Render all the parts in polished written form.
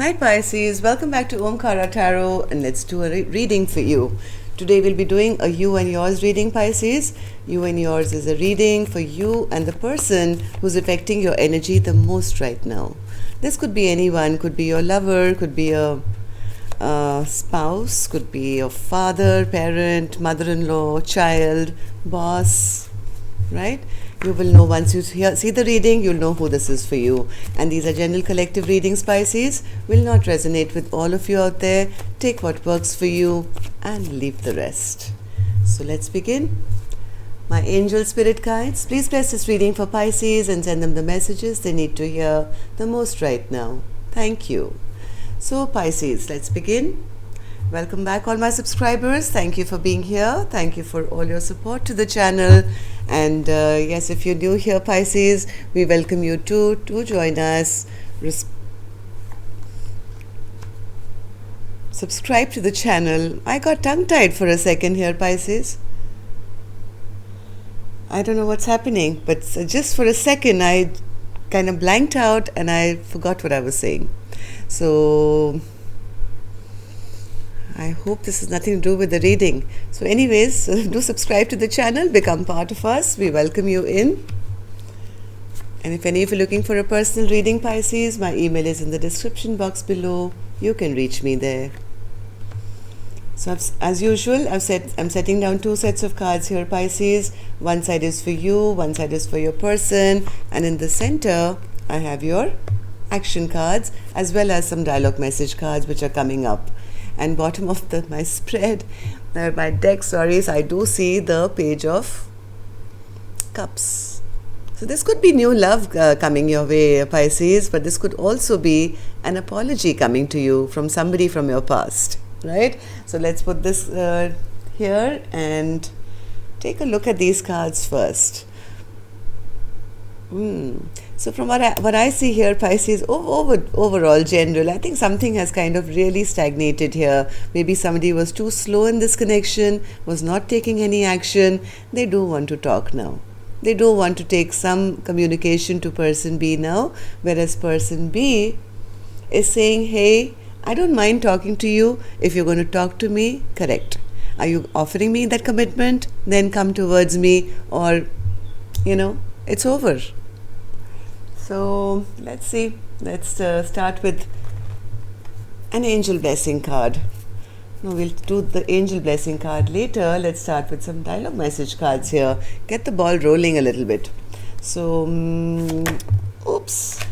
Hi Pisces, welcome back to Omkara Tarot and let's do a reading for you. Today we'll be doing a you and yours reading, Pisces. You and yours is a reading for you and the person who's affecting your energy the most right now. This could be anyone, could be your lover, could be a spouse, could be your father, parent, mother-in-law, child, boss, right? You will know once you see the reading, you'll know who this is for you. And these are general collective readings, Pisces. Will not resonate with all of you out there. Take what works for you and leave the rest. So let's begin. My angel spirit guides, please bless this reading for Pisces and send them the messages they need to hear the most right now. Thank you. So Pisces, let's begin. Welcome back all my subscribers. Thank you for being here. Thank you for all your support to the channel. And yes, if you're new here, Pisces, we welcome you to join us. Subscribe to the channel. I got tongue-tied for a second here, Pisces. I don't know what's happening, but just for a second, I kind of blanked out and I forgot what I was saying. So I hope this has nothing to do with the reading. So anyways, do subscribe to the channel, become part of us. We welcome you in. And if any of you are looking for a personal reading, Pisces, my email is in the description box below. You can reach me there. So as usual, I'm setting down two sets of cards here, Pisces. One side is for you, one side is for your person. And in the center, I have your action cards as well as some dialogue message cards which are coming up. And bottom of my spread, my deck, I do see the Page of Cups. So this could be new love coming your way, Pisces, but this could also be an apology coming to you from somebody from your past, right? So let's put this here and take a look at these cards first. So from what I see here, Pisces, overall general, I think something has kind of really stagnated here. Maybe somebody was too slow in this connection, was not taking any action. They do want to talk now. They do want to take some communication to person B now, whereas person B is saying, hey, I don't mind talking to you. If you're going to talk to me, correct. Are you offering me that commitment? Then come towards me, or, it's over. So let's see. Let's start with an angel blessing card. No, we'll do the angel blessing card later. Let's start with some dialogue message cards here. Get the ball rolling a little bit. So, oops.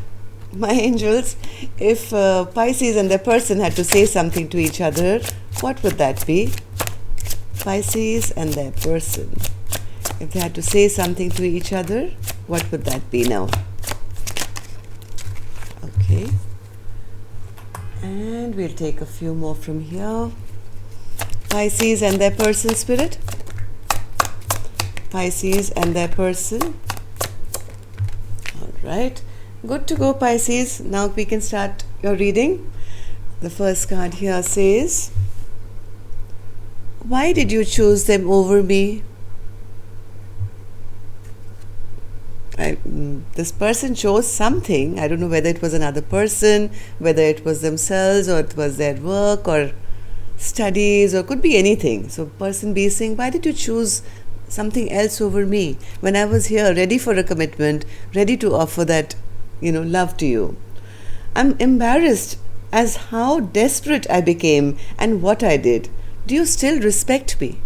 My angels, if Pisces and their person had to say something to each other, what would that be? Pisces and their person. If they had to say something to each other, what would that be now? Okay, and we'll take a few more from here. Pisces and their person, spirit. Pisces and their person. All right, good to go, Pisces. Now we can start your reading. The first card here says, why did you choose them over me? This person chose something. I don't know whether it was another person, whether it was themselves, or it was their work or studies, or could be anything. So person B is saying, why did you choose something else over me when I was here ready for a commitment, ready to offer that, love to you? I'm embarrassed as how desperate I became and what I did. Do you still respect me?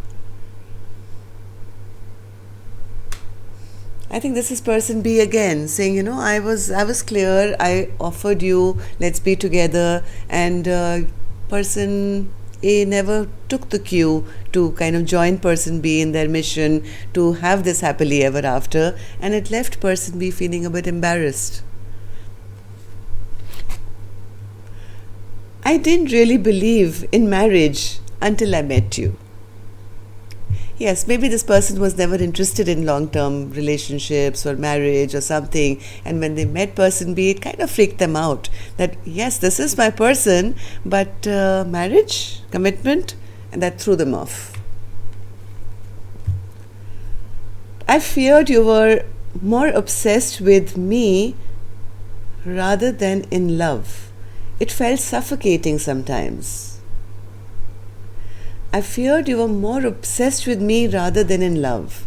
I think this is person B again saying, I was clear, I offered you, let's be together, and person A never took the cue to kind of join person B in their mission to have this happily ever after, and it left person B feeling a bit embarrassed. I didn't really believe in marriage until I met you. Yes, maybe this person was never interested in long-term relationships or marriage or something, and when they met person B, it kind of freaked them out that, yes, this is my person, but marriage, commitment, and that threw them off. I feared you were more obsessed with me rather than in love. It felt suffocating sometimes. I feared you were more obsessed with me rather than in love.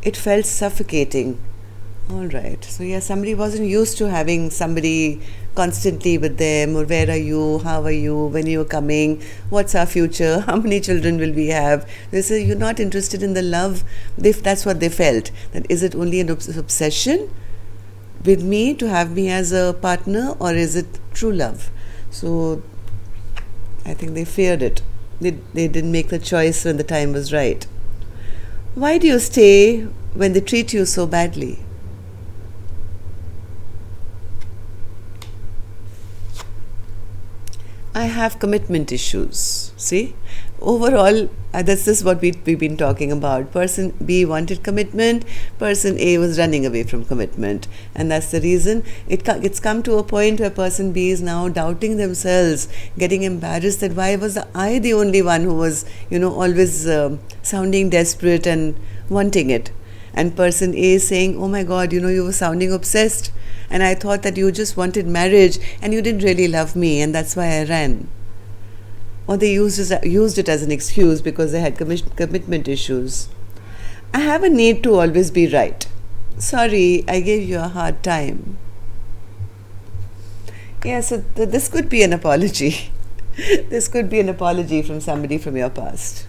It felt suffocating. All right. So, yeah, somebody wasn't used to having somebody constantly with them, or where are you, how are you, when you're coming, what's our future, how many children will we have. They say you're not interested in the love. That's what they felt. That is it only an obsession with me to have me as a partner, or is it true love? So I think they feared it. They didn't make the choice when the time was right. Why do you stay when they treat you so badly? I have commitment issues. See? Overall, this is what we've been talking about. Person B wanted commitment, person A was running away from commitment. And that's the reason it's come to a point where person B is now doubting themselves, getting embarrassed that why was I the only one who was, always sounding desperate and wanting it. And person A is saying, oh my God, you were sounding obsessed. And I thought that you just wanted marriage and you didn't really love me, and that's why I ran. Or they used it as an excuse because they had commitment issues. I have a need to always be right. Sorry, I gave you a hard time. Yeah, so this could be an apology. This could be an apology from somebody from your past.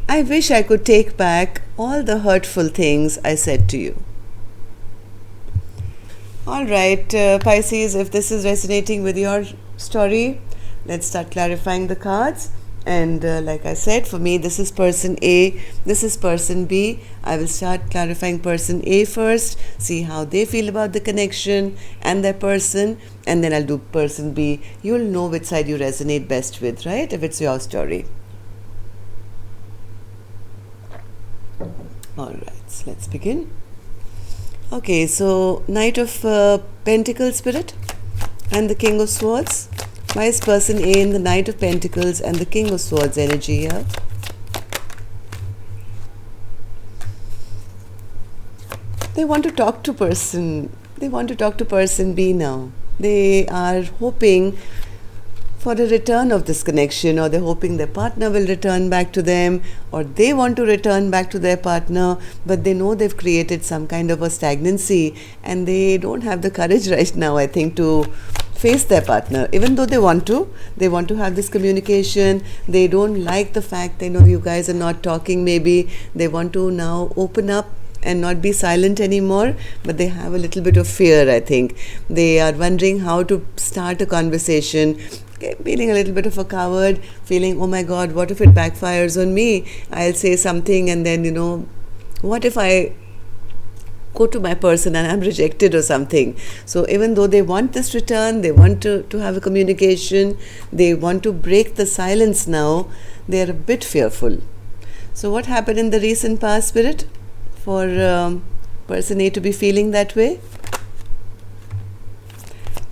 I wish I could take back all the hurtful things I said to you. All right, Pisces, if this is resonating with your story, let's start clarifying the cards. And like I said, for me, this is person A, this is person B. I will start clarifying person A first, see how they feel about the connection and their person, and then I'll do person B. You'll know which side you resonate best with, right? If it's your story. All right, so let's begin. Okay, so Knight of Pentacles spirit and the King of Swords. Why is person A in the Knight of Pentacles and the King of Swords energy here? They want to talk to person B now. They are hoping for a return of this connection, or they're hoping their partner will return back to them, or they want to return back to their partner, but they know they've created some kind of a stagnancy and they don't have the courage right now, I think, to face their partner. Even though they want to have this communication. They don't like the fact that you guys are not talking. Maybe they want to now open up and not be silent anymore, but they have a little bit of fear, I think. They are wondering how to start a conversation, feeling a little bit of a coward, feeling, oh my God, what if it backfires on me? I'll say something and then, what if I go to my person and I'm rejected or something? So even though they want this return, they want to have a communication, they want to break the silence now, they are a bit fearful. So what happened in the recent past, Spirit, for person A to be feeling that way?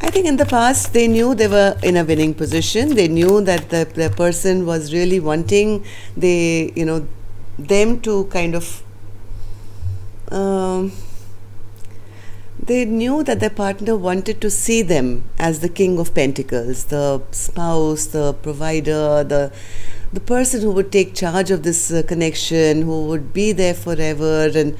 I think in the past they knew they were in a winning position. They knew that the person was really wanting them to kind of they knew that their partner wanted to see them as the King of Pentacles, the spouse, the provider, the person who would take charge of this connection, who would be there forever, and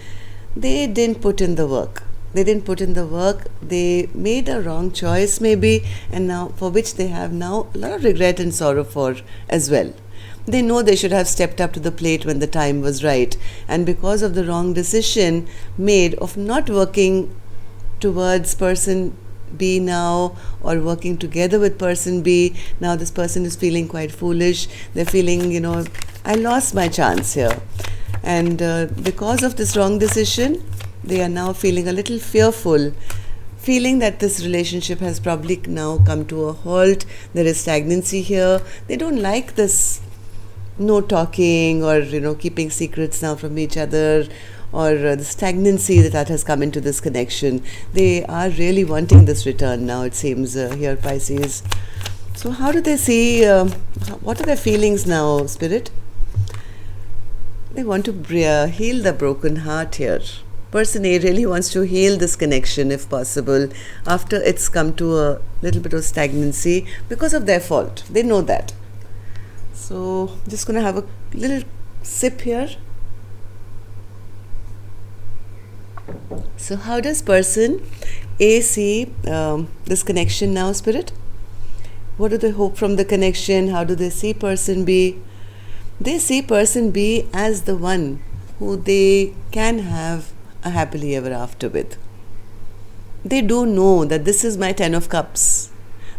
they didn't put in the work. They made a wrong choice maybe, and now for which they have now a lot of regret and sorrow for as well. They know they should have stepped up to the plate when the time was right, and because of the wrong decision made of not working towards person B now, or working together with person B, now this person is feeling quite foolish. They're feeling, I lost my chance here. And because of this wrong decision, they are now feeling a little fearful, feeling that this relationship has probably now come to a halt. There is stagnancy here. They don't like this no talking or, keeping secrets now from each other, or the stagnancy that has come into this connection. They are really wanting this return now, it seems, here, Pisces. So how do they see, what are their feelings now, Spirit? They want to heal the broken heart here. person A really wants to heal this connection if possible after it's come to a little bit of stagnancy because of their fault. They know that. So just going to have a little sip here. So how does person A see this connection now, Spirit? What do they hope from the connection? How do they see person B? They see person B as the one who they can have a happily ever after with. They do know that this is my 10 of cups.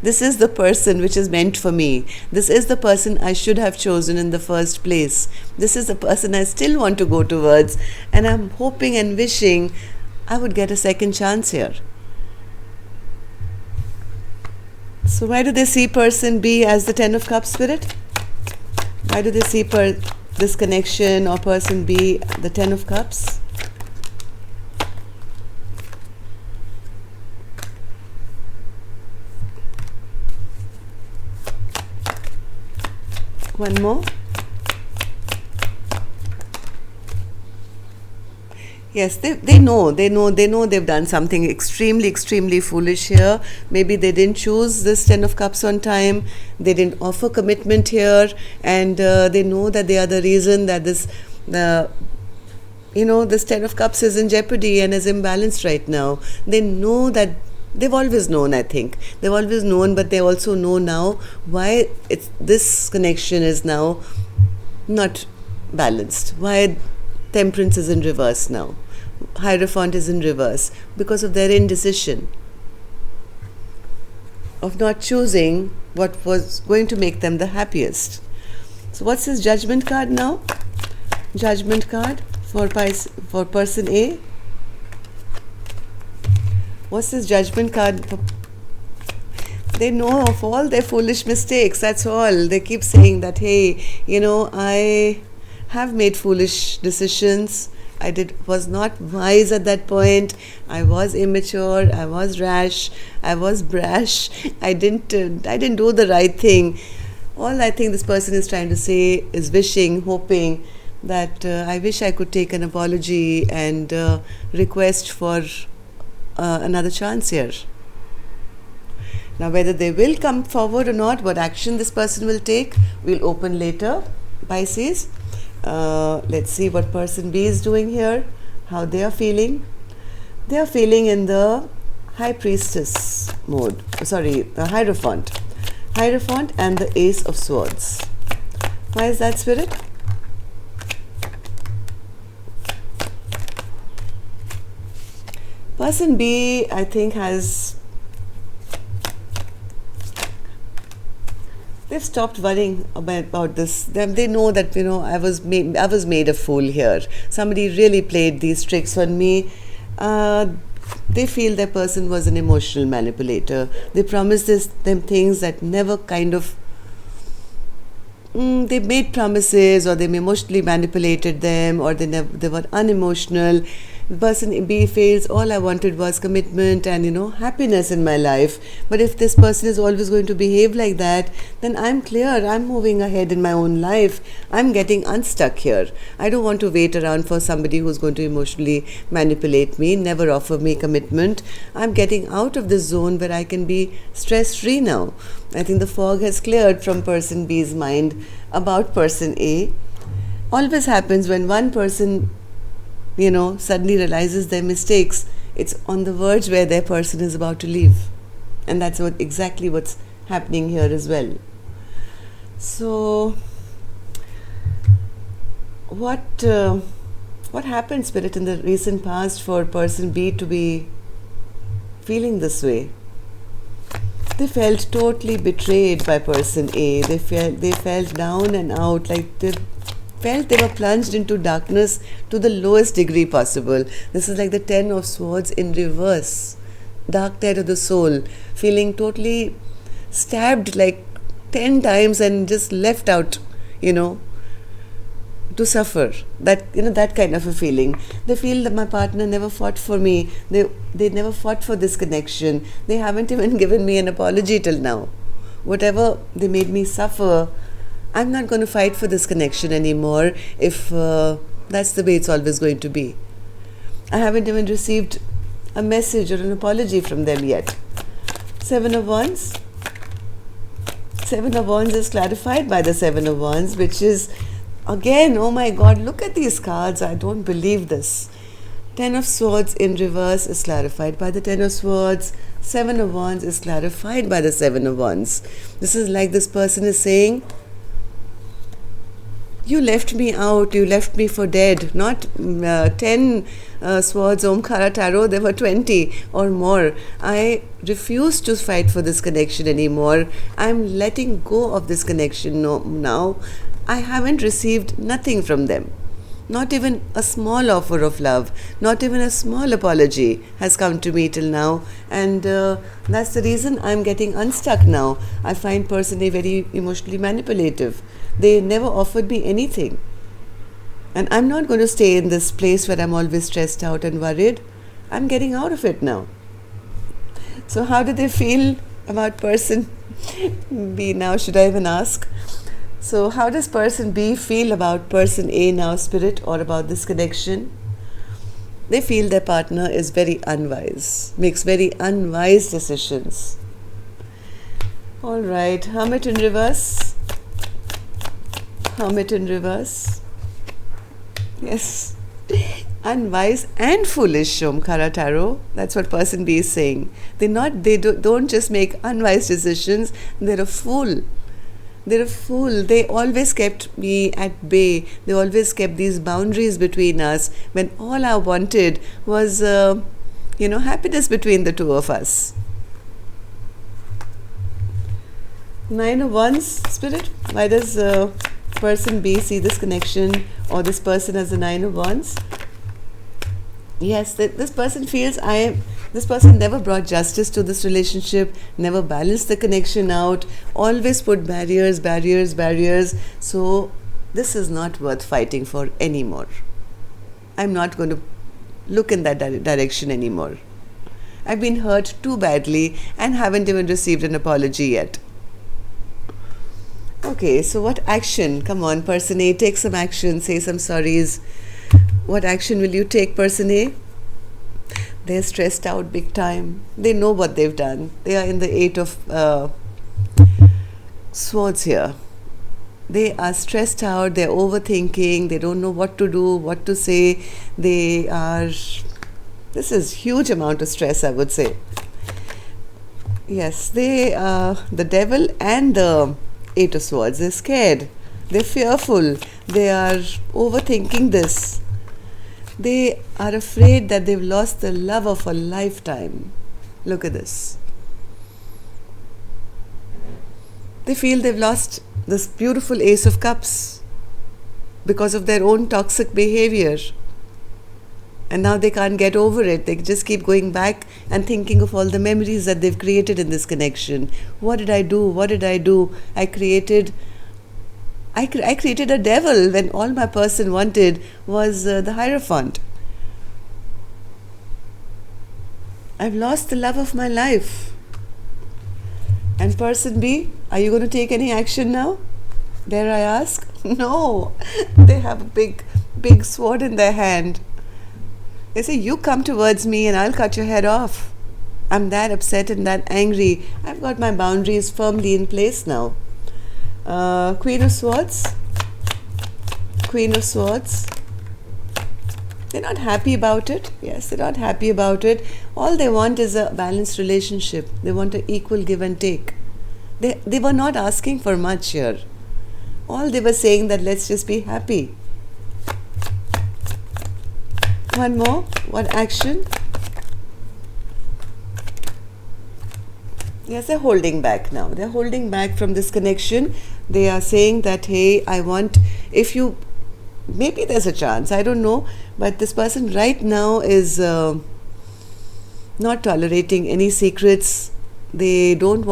This is the person which is meant for me. This is the person I should have chosen in the first place. This is the person I still want to go towards, and I'm hoping and wishing I would get a second chance here. So why do they see person B as the 10 of cups, Spirit? Why do they see this connection or person B the 10 of cups? One more. Yes, they know they've done something extremely foolish here. Maybe they didn't choose this 10 of cups on time. They didn't offer commitment here, and they know that they are the reason that this 10 of cups is in jeopardy and is imbalanced right now. They know that. They've always known, I think. They've always known, but they also know now why this connection is now not balanced. Why Temperance is in reverse now. Hierophant is in reverse because of their indecision of not choosing what was going to make them the happiest. So what's this Judgment card now? Judgment card for person A. What's this Judgment card? They know of all their foolish mistakes, that's all. They keep saying that, hey, I have made foolish decisions. I was not wise at that point. I was immature. I was rash. I was brash. I didn't do the right thing. All I think this person is trying to say is wishing, hoping that I wish I could take an apology and request for another chance here. Now, whether they will come forward or not, what action this person will take, we'll open later, Pisces. Let's see what person B is doing here, how they are feeling. They are feeling in the High Priestess mode. Sorry, the Hierophant. Hierophant and the Ace of Swords. Why is that, Spirit? Person B, I think, they've stopped worrying about this. They know that, I was made a fool here. Somebody really played these tricks on me. They feel their person was an emotional manipulator. They promised them things that never kind of... they made promises, or they emotionally manipulated them, or they were unemotional. The person B feels all I wanted was commitment and happiness in my life. But if this person is always going to behave like that, then I'm clear. I'm moving ahead in my own life. I'm getting unstuck here. I don't want to wait around for somebody who's going to emotionally manipulate me, never offer me commitment. I'm getting out of this zone where I can be stress-free now. I think the fog has cleared from person B's mind about person A. Always happens when one person suddenly realizes their mistakes. It's on the verge where their person is about to leave. And that's exactly what's happening here as well. So, what happened, Spirit, in the recent past for person B to be feeling this way? They felt totally betrayed by person A. They felt down and out, like they felt they were plunged into darkness to the lowest degree possible. This is like the 10 of Swords in reverse. Dark night of the soul, feeling totally stabbed like 10 times and just left out, to suffer. That kind of a feeling. They feel that my partner never fought for me. They never fought for this connection. They haven't even given me an apology till now. Whatever they made me suffer, I'm not going to fight for this connection anymore if that's the way it's always going to be. I haven't even received a message or an apology from them yet. Seven of Wands. Seven of Wands is clarified by the Seven of Wands, which is, again, oh my God, look at these cards. I don't believe this. Ten of Swords in reverse is clarified by the Ten of Swords. Seven of Wands is clarified by the Seven of Wands. This is like this person is saying, you left me out, you left me for dead. Not 10 swords, Omkara Tarot, there were 20 or more. I refuse to fight for this connection anymore. I'm letting go of this connection now. I haven't received nothing from them. Not even a small offer of love, not even a small apology has come to me till now. And that's the reason I'm getting unstuck now. I find person A very emotionally manipulative. They never offered me anything. And I'm not going to stay in this place where I'm always stressed out and worried. I'm getting out of it now. So how do they feel about person B now? Should I even ask? So how does person B feel about person A now, Spirit, or about this connection? They feel their partner is very unwise, makes very unwise decisions. All right, Hermit in reverse. Hermit in reverse. Yes. Unwise and foolish, Omkara Tarot. That's what person B is saying. They don't just make unwise decisions, they're a fool. They're a fool. They always kept me at bay. They always kept these boundaries between us when all I wanted was, happiness between the two of us. Nine of Wands, Spirit. Why does person B see this connection or this person as a Nine of Wands? Yes, this person feels this person never brought justice to this relationship, never balanced the connection out, always put barriers. So this is not worth fighting for anymore. I'm not going to look in that direction anymore. I've been hurt too badly and haven't even received an apology yet. Okay, so what action? Come on, person A, take some action, say some sorries. What action will you take, person A? They're stressed out big time. They know what they've done. They are in the Eight of Swords here. They are stressed out. They're overthinking. They don't know what to do, what to say. This is huge amount of stress, I would say. Yes, the Devil and the Eight of Swords. They're scared. They're fearful. They are overthinking this. They are afraid that they've lost the love of a lifetime. Look at this. They feel they've lost this beautiful Ace of Cups because of their own toxic behavior. And now they can't get over it. They just keep going back and thinking of all the memories that they've created in this connection. What did I do? What did I do? I created a devil when all my person wanted was the Hierophant. I've lost the love of my life. And person B, are you going to take any action now? Dare I ask? No. They have a big sword in their hand. They say, you come towards me and I'll cut your head off. I'm that upset and that angry. I've got my boundaries firmly in place now. Queen of Swords. Queen of Swords. They're not happy about it. Yes, they're not happy about it. All they want is a balanced relationship. They want an equal give and take. They were not asking for much here. All they were saying that let's just be happy. One more. What action? Yes, they're holding back now. They're holding back from this connection. They are saying that, hey, maybe there's a chance, I don't know, but this person right now is not tolerating any secrets. They don't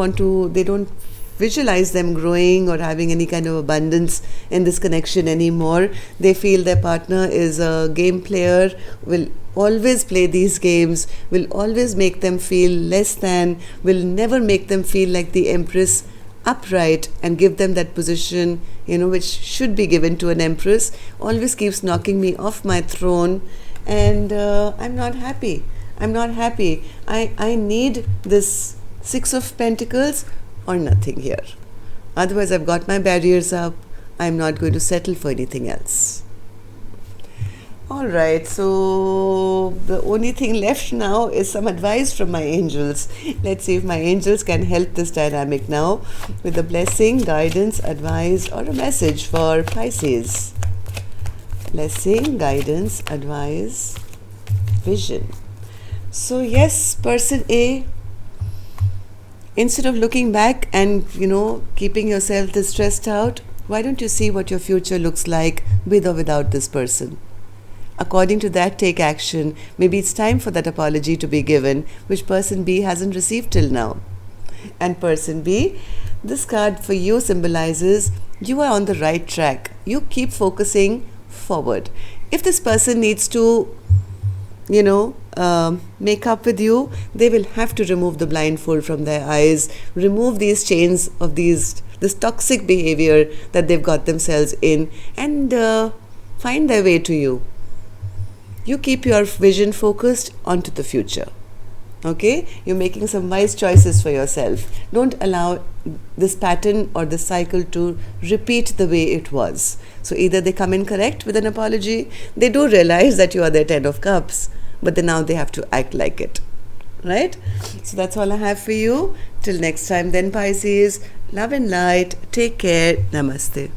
visualize them growing or having any kind of abundance in this connection anymore. They feel their partner is a game player, will always play these games, will always make them feel less than, will never make them feel like the Empress, upright, and give them that position, which should be given to an Empress. Always keeps knocking me off my throne and I'm not happy. I'm not happy. I need this Six of Pentacles or nothing here. Otherwise, I've got my barriers up. I'm not going to settle for anything else. Alright, so the only thing left now is some advice from my angels. Let's see if my angels can help this dynamic now with a blessing, guidance, advice, or a message for Pisces. Blessing, guidance, advice, vision. So yes, person A, instead of looking back and, keeping yourself this stressed out, why don't you see what your future looks like with or without this person? According to that, take action. Maybe it's time for that apology to be given, which person B hasn't received till now. And person B, this card for you symbolizes you are on the right track. You keep focusing forward. If this person needs to, make up with you, they will have to remove the blindfold from their eyes, remove these chains of this toxic behavior that they've got themselves in, and find their way to you. You keep your vision focused onto the future. Okay? You're making some wise choices for yourself. Don't allow this pattern or this cycle to repeat the way it was. So either they come in correct with an apology, they do realize that you are their 10 of cups, but then now they have to act like it. Right? So that's all I have for you. Till next time then, Pisces. Love and light. Take care. Namaste.